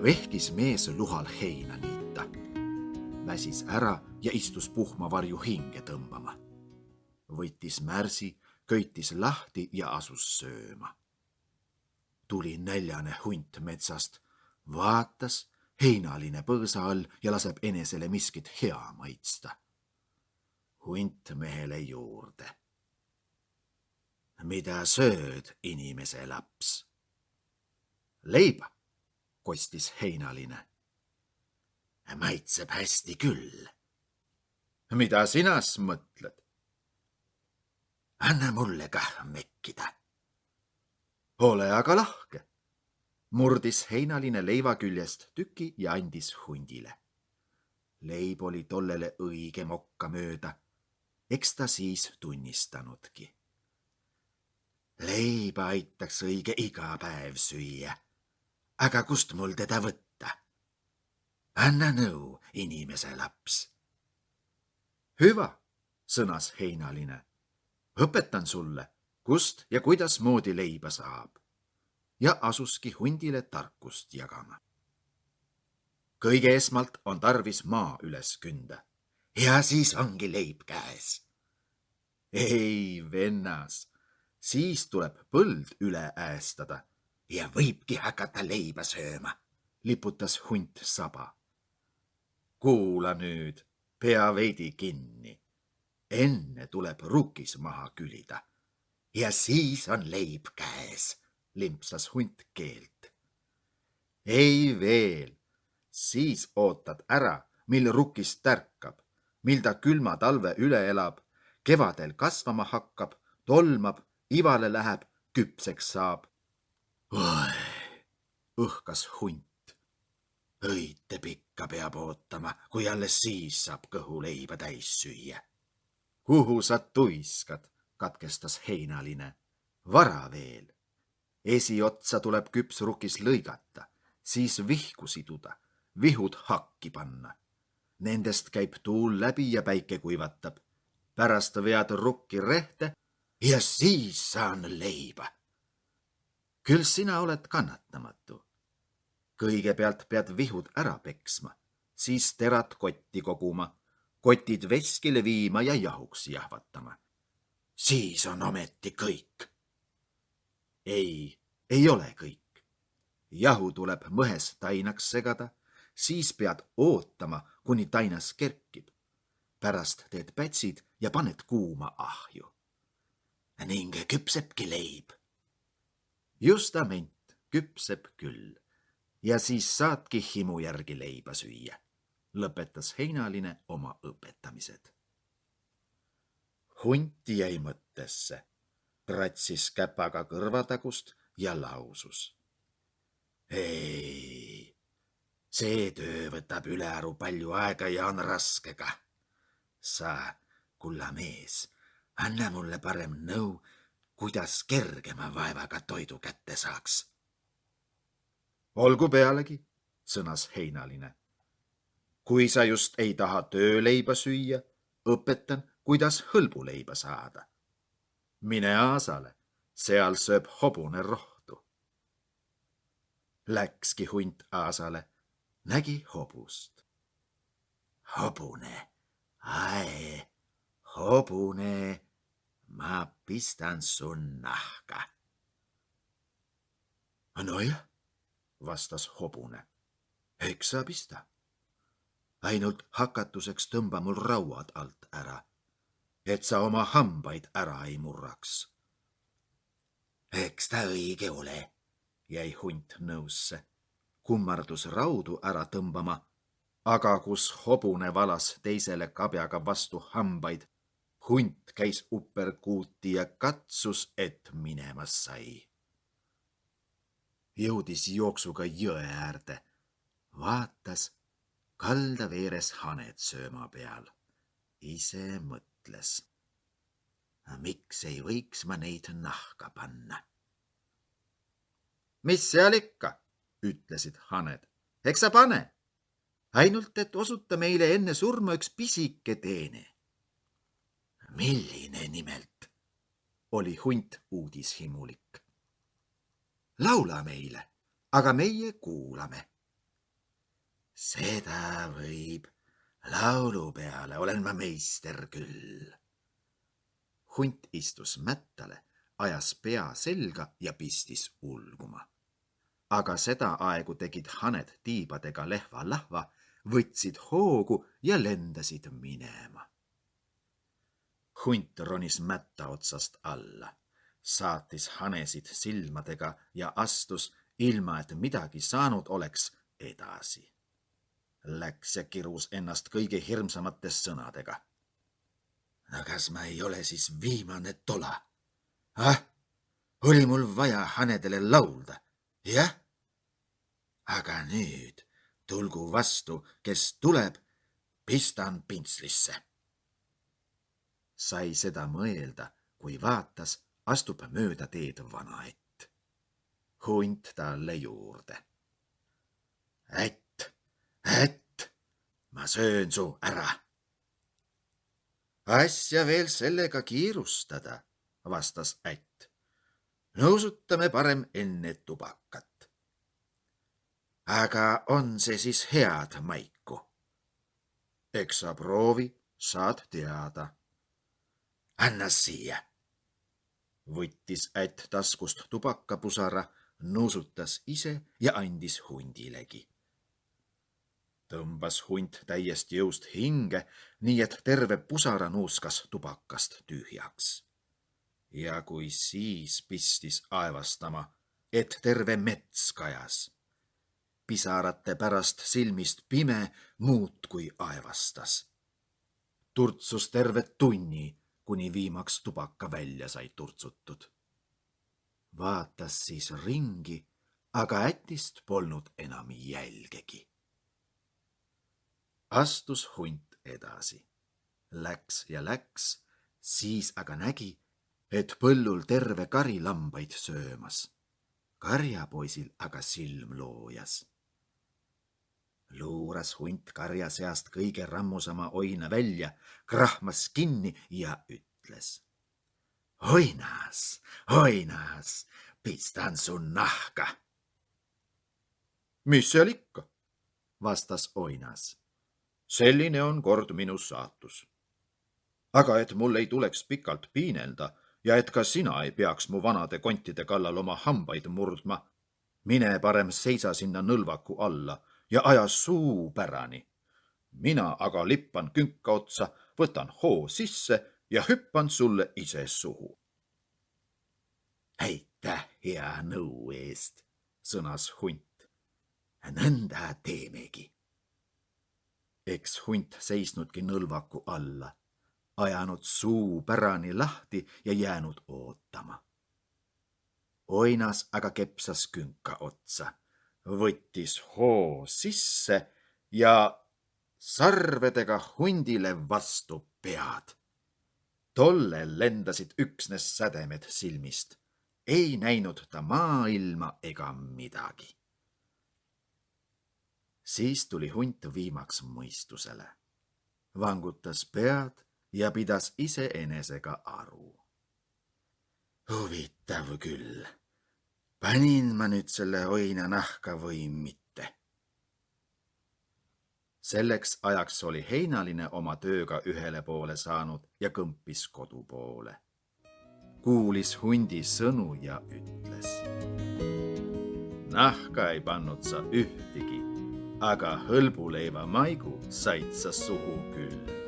Vehkis mees luhal heina niita. Väsis ära ja istus puhmavarju hinge tõmbama. Võttis märsi, köitis lahti ja asus sööma. Tuli näljane hunt metsast, vaatas, heinaline põõsa all ja laseb enesele miskit hea maitsta. Hunt mehele juurde. Mida sööd, inimese laps? Leiba, kostis heinaline. Maitseb hästi küll. Mida sinas mõtled? Anna mulle kah mekkida. Ole aga lahke. Murdis heinaline leiva küljest tüki ja andis hundile. Leib oli tollele õige mokka mööda. Eks ta siis tunnistanudki. Leiba aitaks õige iga päev süüa. Aga kust mul teda võtta? Anna nõu, inimese laps. Hüva, sõnas heinaline. Õpetan sulle, kust ja kuidas moodi leiba saab. Ja asuski hundile tarkust jagama. Kõige esmalt on tarvis maa üles künda. Ja siis ongi leib käes. Ei, vennas, siis tuleb põld üle äästada. Ja võibki hakata leiba sööma, liputas hunt saba. Kuula nüüd, pea veidi kinni. Enne tuleb rukis maha külida. Ja siis on leib käes, limpsas hunt keelt. Ei veel, siis ootad ära, mil rukis tärkab, mil ta külma talve üle elab, kevadel kasvama hakkab, tolmab, ivale läheb, küpseks saab. Õhkas hunt. Õite pikka peab ootama, kui alles siis saab kõhu leiba täis süüa. Kuhu sa tuiskad, katkestas heinaline. Vara veel. Esiotsa tuleb küpsrukis lõigata, siis vihku siduda, vihud hakki panna. Nendest käib tuul läbi ja päike kuivatab. Pärast vead rukki rehte ja siis saan leiba. Küll sina oled kannatamatu. Kõigepealt pead vihud ära peksma, siis terad kotti koguma, kotid veskile viima ja jahuks jahvatama. Siis on ometi kõik. Ei ole kõik. Jahu tuleb mõhes tainaks segada, siis pead ootama, kuni tainas kerkib. Pärast teed pätsid ja paned kuuma ahju. Ning küpsebki leib. Justament, küpseb küll. Ja siis saadki himu järgi leiba süüa, lõpetas heinaline oma õpetamised. Hunt jäi mõttesse, ratsis käpaga kõrvatagust ja lausus. Ei, see töö võtab ülearu palju aega ja on raske ka. Sa, kulla mees, anna mulle parem nõu, kuidas kergema vaevaga toidu kätte saaks. Olgu pealegi, sõnas heinaline. Kui sa just ei taha tööleiba süüa, õpetan, kuidas hõlbuleiba saada. Mine aasale, seal sööb hobune rohtu. Läkski hunt aasale, nägi hobust. Hobune, ae, hobune, ma pistan sun nahka. Noja, vastas hobune. Eks sa pista. Ainult hakatuseks tõmba mul rauad alt ära, et sa oma hambaid ära ei murraks. Eks ta õige ole, jäi hunt nõusse. Kummardus raudu ära tõmbama, aga kus hobune valas teisele kabjaga vastu hambaid, hunt käis upperkuuti ja katsus, et minemas sai. Jõudis jooksuga jõe äärde, vaatas, kalda veeres haned sööma peal. Ise mõtles. Miks ei võiks ma neid nahka panna? Mis seal ikka, ütlesid haned. Eks sa pane. Ainult, et osuta meile enne surma üks pisike teene. Milline nimelt, oli hunt uudishimulik. Laula meile, aga meie kuulame. Seda võib. Laulu peale olen ma meister küll. Hunt istus mättale, ajas pea selga ja pistis ulguma. Aga seda aegu tegid haned tiibadega lehva-lahva, võtsid hoogu ja lendasid minema. Hunt ronis mätta otsast alla, saatis hanesid silmadega ja astus, ilma et midagi saanud oleks, edasi. Läks ja kirus ennast kõige hirmsamates sõnadega. No kas ma ei ole siis viimane tola? Oli mul vaja hanedele laulda, jah? Aga nüüd tulgu vastu, kes tuleb, pistan pintslisse. Sai seda mõelda, kui vaatas, astub mööda teed vanaett. Hunt talle juurde. Ätt, ma söön su ära. Asja veel sellega kiirustada, vastas ätt. Nõusutame parem enne tubakat. Aga on see siis head maiku? Eks sa proovi, saad teada. Anna siia. Võttis ätt taskust tubakapusara, nuusutas ise ja andis hundilegi. Tõmbas hunt täiesti jõust hinge, nii et terve pusara nuuskas tubakast tühjaks. Ja kui siis pistis aevastama, et terve mets kajas. Pisarate pärast silmist pime muudkui aevastas. Turtsus terve tunni, kuni viimaks tubaka välja sai turtsutud. Vaatas siis ringi, aga ätist polnud enam jälgegi. Astus hunt edasi. Läks ja läks, siis aga nägi, et põllul terve kari lambaid söömas. Karjapoisil aga silm loojas. Luuras hunt karja seast kõige rammusama oina välja, krahmas kinni ja ütles. Oinas, pistan su nahka. Mis seal ikka, vastas oinas. Selline on kord minu saatus. Aga et mul ei tuleks pikalt piinelda ja et ka sina ei peaks mu vanade kontide kallal oma hambaid murdma, mine parem seisa sinna nõlvaku alla ja aja suu pärani. Mina aga lippan künka otsa, võtan hoo sisse ja hüppan sulle ise suhu. Aitäh hea nõu eest, sõnas hunt. Nõnda teemegi. Eks hunt seisnudki nõlvaku alla, ajanud suu pärani lahti ja jäänud ootama. Oinas aga kepsas künka otsa, võttis hoo sisse ja sarvedega hundile vastu pead. Tollel lendasid üksnes sädemed silmist. Ei näinud ta maailma ega midagi. Siis tuli hunt viimaks mõistusele. Vangutas pead ja pidas iseenesega aru. Huvitav küll. Panin ma nüüd selle oina nahka või mitte? Selleks ajaks oli heinaline oma tööga ühele poole saanud ja kõmpis kodu poole. Kuulis hundi sõnu ja ütles. Nahka ei pannud sa ühtegi, aga hõlbuleiva maigu said sa suhu küll.